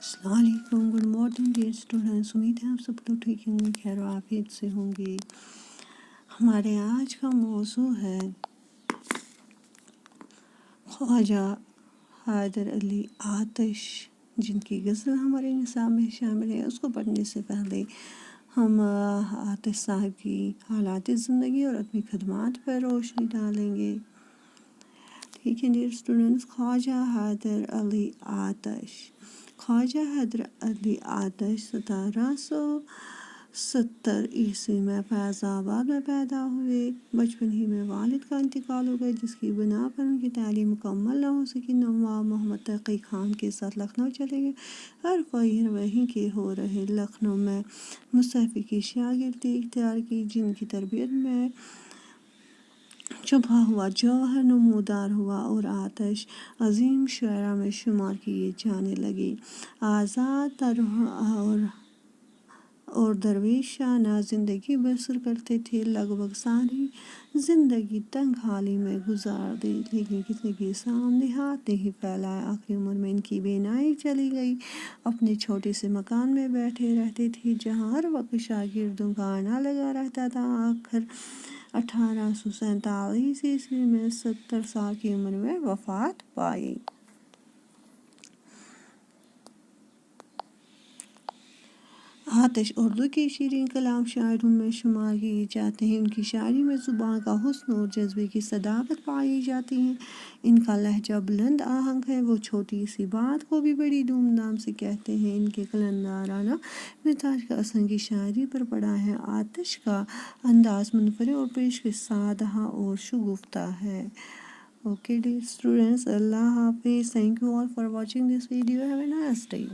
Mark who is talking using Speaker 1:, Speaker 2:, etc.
Speaker 1: السلام علیکم، good morning dear students. امید ہے آپ سب لوگ ٹھیک ہوں گے، خیر و عافیت سے ہوں گے. ہمارے آج کا موضوع ہے خواجہ حیدر علی آتش، جن کی غزل ہمارے نصاب میں شامل ہے. اس کو پڑھنے سے پہلے ہم آتش صاحب کی حالات زندگی اور اپنی خدمات پر روشنی ڈالیں گے. ٹھیک ہے ڈیئر اسٹوڈنٹس. خواجہ حیدر علی آتش. خواجہ حیدر علی آتش 1770 عیسوی میں فیض آباد میں پیدا ہوئے. بچپن ہی میں والد کا انتقال ہو گیا، جس کی بنا پر ان کی تعلیم مکمل نہ ہو سکی. نواب محمد تقی خان کے ساتھ لکھنؤ چلے گئے اور وہیں کے ہو رہے لکھنؤ میں مصحفی کی شاگردی اختیار کی، جن کی تربیت میں چھپا ہوا جوہر نمودار ہوا اور آتش عظیم شاعرہ میں شمار کیے جانے لگے. آزاد اور درویشانہ زندگی بسر کرتے تھے. لگ بھگ ساری زندگی تنگ حالی میں گزار دی، لیکن کسی کے سامنے ہاتھ نہیں پھیلایا. آخری عمر میں ان کی بینائی چلی گئی. اپنے چھوٹے سے مکان میں بیٹھے رہتے تھے، جہاں ہر وقت شاگردوں کا آنا لگا رہتا تھا. آخر 1847 عیسوی میں 70 سال کی عمر میں وفات پائی. آتش اردو کے شیریں کلام شاعروں میں شمار کیے جاتے ہیں. ان کی شاعری میں زبان کا حسن اور جذبے کی صداقت پائی جاتی ہے. ان کا لہجہ بلند آہنگ ہے. وہ چھوٹی سی بات کو بھی بڑی دھوم دھام سے کہتے ہیں. ان کے قلندرانہ مزاج کا اثر ان کی شاعری پر پڑا ہے. آتش کا انداز منفرد اور پیشکش سادہ اور شگفتہ ہے. Okay dear students, Allah Hafiz. Thank you all for watching this video. Have a nice day.